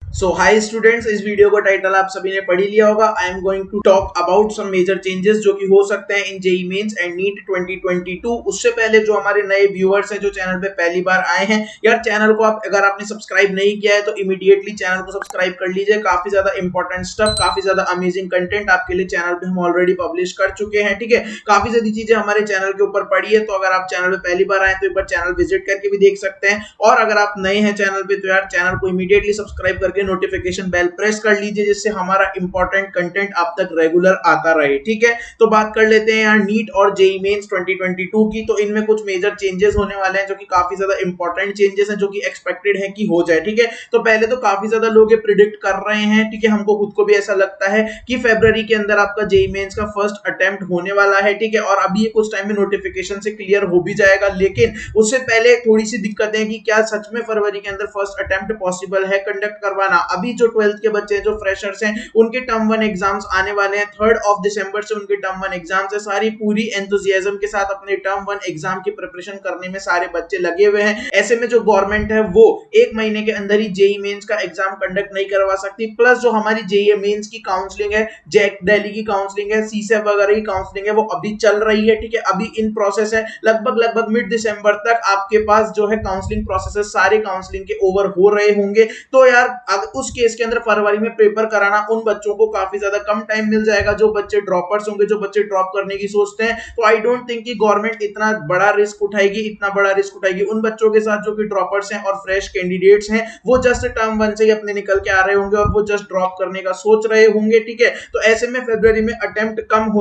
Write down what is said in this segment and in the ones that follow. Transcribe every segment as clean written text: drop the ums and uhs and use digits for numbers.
सो hi students, इस video का title आप सभी ने पढ़ ही लिया होगा। I am going to talk about some major changes जो कि हो सकते हैं in JEE mains and NEET 2022। उससे पहले जो हमारे नए व्यूअर्स हैं जो चैनल पे पहली बार आए हैं, यार चैनल को आप अगर आपने सब्सक्राइब नहीं किया है तो इमीडिएटली चैनल को सब्सक्राइब कर लीजिए। काफी ज्यादा इंपॉर्टेंट स्टफ, काफी ज्यादा अमेजिंग कंटेंट आपके लिए चैनल पे हम ऑलरेडी पब्लिश कर चुके हैं। ठीक है, काफी ज्यादा चीजें हमारे चैनल के ऊपर पड़ी है, तो अगर आप चैनल पे पहली बार आए तो एक बार चैनल विजिट करके भी देख सकते हैं। और अगर आप नए हैं चैनल पे तो यार चैनल को इमीडिएटली सब्सक्राइब करके नोटिफिकेशन बेल प्रेस कर लीजिए, जिससे हमारा इंपॉर्टेंट कंटेंट आप तक रेगुलर आता रहे। ठीक है, तो बात कर लेते हैं यार नीट और जेईई मेंस 2022 की। तो इनमें कुछ मेजर चेंजेस होने वाले हैं जो कि काफी ज्यादा इंपॉर्टेंट चेंजेस हैं, जो कि एक्सपेक्टेड है कि हो जाए। ठीक है, तो पहले तो काफी ज्यादा लोग ये प्रिडिक्ट कर रहे हैं, ठीक है, हमको खुद को भी ऐसा लगता है कि फरवरी के अंदर आपका जेईई मेंस का फर्स्ट अटेम्प्ट होने वाला है। ठीक है, और अभी ये कुछ टाइम में नोटिफिकेशन से क्लियर हो भी जाएगा, लेकिन उससे पहले थोड़ी सी दिक्कतें हैं कि क्या सच में फरवरी के अंदर फर्स्ट अटेम्प्ट पॉसिबल है कंडक्ट करवाना। अभी जो 12th के बच्चे हैं, जो फ्रेशर्स हैं, उनके टर्म 1 एग्जाम्स आने वाले हैं। 3rd ऑफ दिसंबर से उनके टर्म 1 एग्जाम्स है। सारी पूरी एंथुसियाज्म के साथ अपने टर्म 1 एग्जाम की प्रिपरेशन करने में सारे बच्चे लगे हुए हैं। ऐसे में जो गवर्नमेंट है वो एक महीने के अंदर ही जेईई मेंस का एग्जाम कंडक्ट नहीं करवा सकती। प्लस जो हमारी जेईई मेंस की काउंसलिंग है, जैक दिल्ली की काउंसलिंग है, सीसेट वगैरह की काउंसलिंग है, वो अभी चल रही है। ठीक है, अभी इन प्रोसेस है। लगभग मिड दिसंबर तक आपके पास जो है काउंसलिंग प्रोसेस सारे काउंसलिंग के ओवर हो रहे होंगे। तो यार उस केस के अंदर फरवरी में पेपर कराना उन बच्चों को काफी ज्यादा कम टाइम मिल जाएगा जो बच्चे ड्रॉपर्स होंगे, जो बच्चे ड्रॉप करने की सोचते हैं। तो आई डोंट थिंक कि गवर्नमेंट इतना बड़ा रिस्क उठाएगी उन बच्चों के साथ जो कि ड्रॉपर्स हैं और फ्रेश कैंडिडेट्स हैं। वो जस्ट टर्म 1 से ही अपने निकल के आ रहे होंगे और वो जस्ट ड्रॉप करने का सोच रहे होंगे। ठीक है, तो ऐसे में फरवरी में अटेम्प्ट कम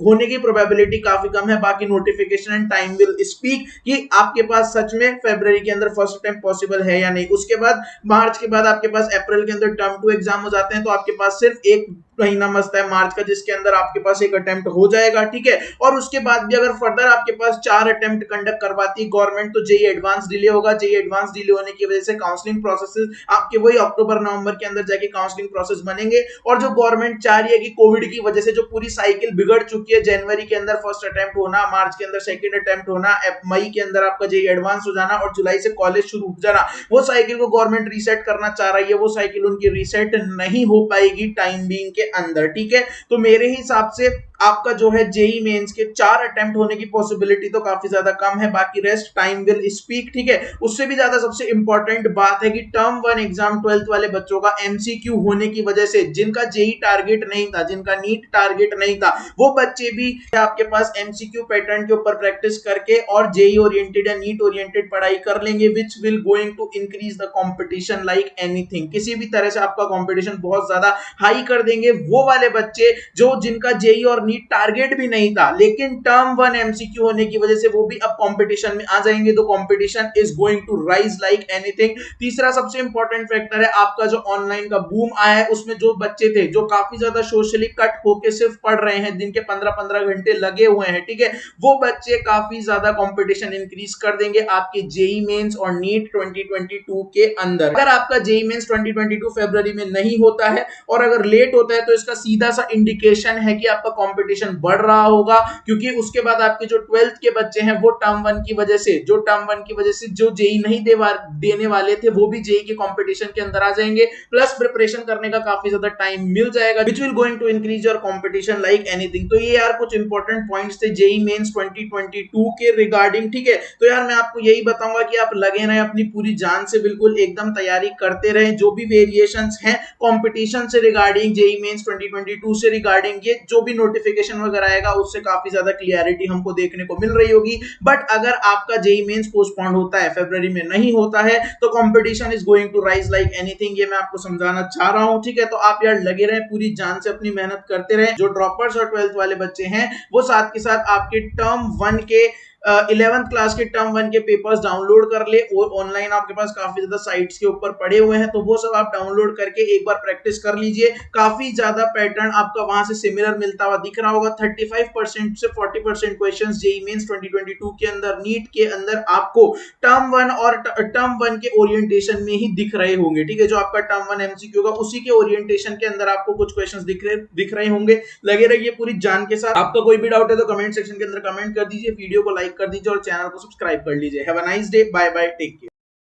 होने की प्रोबेबिलिटी काफी कम है। बाकी notification and time will speak कि आपके पास सच में फरवरी के अंदर फर्स्ट अटेम्प्ट पॉसिबल है या नहीं। उसके बाद मार्च के बाद आपके पास अप्रैल के अंदर टर्म 2 एग्जाम हो जाते हैं, तो आपके पास सिर्फ एक महीना बचता है मार्च का, जिसके अंदर आपके पास एक अटेम्प्ट हो जाएगा। ठीक है, और उसके बाद भी अगर फर्दर आपके पास 4 अटेम्प्ट कंडक्ट करवाती गवर्नमेंट तो जेईई एडवांस डिले होगा। जेईई एडवांस डिले होने की वजह से काउंसलिंग प्रोसेसेस आपके वही अक्टूबर नवंबर के अंदर जाके काउंसलिंग प्रोसेस बनेंगे। और जो गवर्नमेंट चाह रही है कि कोविड की वजह से जो पूरी साइकिल बिगड़ चुकी है, जनवरी के अंदर फर्स्ट अटेम्प्ट होना, मार्च के अंदर सेकंड अटेम्प्ट होना, मई के अंदर आपका जेईई एडवांस हो जाना और जुलाई से कॉलेज शुरू हो जाना, वो साइकिल को गवर्नमेंट रीसेट करना चाह रही है। वो साइकिल उनकी रीसेट नहीं हो पाएगी टाइम बीइंग के अंदर। ठीक है, तो मेरे हिसाब से आपका जो है जेईई मेंस के 4 अटेम्प्ट होने की पॉसिबिलिटी तो काफी ज्यादा कम है। बाकी रेस्ट टाइम विल स्पीक। ठीक है, उससे भी ज्यादा सबसे इंपॉर्टेंट बात है कि टर्म 1 एग्जाम 12th वाले बच्चों का एमसीक्यू होने की वजह से, जिनका जेईई टारगेट नहीं था, जिनका नीट टारगेट नहीं था, वो बच्चे भी आपके पास एमसीक्यू पैटर्न के ऊपर प्रैक्टिस करके और जेईई ओरिएंटेड या नीट ओरिएंटेड पढ़ाई कर लेंगे, which will going to increase the competition like anything. किसी भी तरह से आपका कंपटीशन बहुत ज्यादा हाई कर देंगे वो वाले बच्चे जो जिनका जेईई और नीट टारगेट भी नहीं था, लेकिन टर्म 1 एमसीक्यू होने की वजह से वो भी अब कंपटीशन में आ जाएंगे। तो competition is going to rise like anything. तीसरा सबसे इंपॉर्टेंट फैक्टर है आपका जो ऑनलाइन का बूम आया है, उसमें जो बच्चे थे जो काफी ज्यादा सोशली कट होके सिर्फ पढ़ रहे हैं, दिन के 15-15 घंटे लगे हुए हैं, ठीक है, वो बच्चे काफी ज्यादा कंपटीशन इंक्रीज कर देंगे आपके जेईई मेंस और नीट 2022 के अंदर। अगर आपका जेईई मेंस 2022 फरवरी में नहीं होता है और अगर लेट होता है तो इसका सीधा सा इंडिकेशन है कि आपका कंपटीशन बढ़ रहा होगा, क्योंकि उसके बाद आपके जो 12th के बच्चे हैं वो टर्म 1 की वजह से जो जेईई नहीं देने वाले थे वो भी जेईई के कंपटीशन के अंदर आ जाएंगे। प्लस प्रिपरेशन करने का काफी ज्यादा टाइम मिल जाएगा, which will going to increase your competition like anything. तो ये यार कुछ इंपॉर्टेंट पॉइंट्स थे जेईई मेंस 2022 के रिगार्डिंग। ठीक है, तो यार मैं आपको यही बताऊंगा कि आप लगे रहें अपनी पूरी जान से, बिल्कुल एकदम तैयारी करते रहें। जो भी वेरिएशंस हैं कंपटीशन से रिगार्डिंग, जेईई मेंस 2022 से रिगार्डिंग, ये जो भी नोटिफिकेशन वगैरह आएगा उससे काफी ज्यादा क्लियरिटी हमको देखने को मिल रही होगी। बट अगर आपका जेईई मेंस पोस्टपोन्ड होता है, फरवरी में नहीं होता है, तो competition is going to rise like anything. ये मैं आपको समझाना चाह रहा हूं। ठीक है, तो आप यार लगे रहें, पूरी जान से अपनी मेहनत करते रहें। जो ड्रॉपर्स और 12th वाले बच्चे हैं वो साथ के साथ आपके टर्म 1 के 11th क्लास के टर्म 1 के पेपर्स डाउनलोड कर ले, और ऑनलाइन आपके पास काफी ज्यादा साइट्स के ऊपर पड़े हुए हैं, तो वो सब आप डाउनलोड करके एक बार प्रैक्टिस कर लीजिए। काफी ज्यादा पैटर्न आपका वहां से सिमिलर मिलता हुआ दिख रहा होगा। 35% से 40% क्वेश्चंस जेईई मेंस 2022 के अंदर, नीट के अंदर आपको टर्म 1 और टर्म 1 के ओरिएंटेशन में ही दिख रहे होंगे। ठीक है, जो आपका टर्म 1 एमसीक्यू होगा उसी के ओरिएंटेशन के अंदर आपको कुछ क्वेश्चंस दिख रहे होंगे। लगे रहिए पूरी जान के साथ। आपका कोई भी डाउट है तो कमेंट सेक्शन के अंदर कमेंट कर दीजिए, वीडियो को लाइक कर दीजिए और चैनल को सब्सक्राइब कर लीजिए। Have a nice day, bye bye, take care.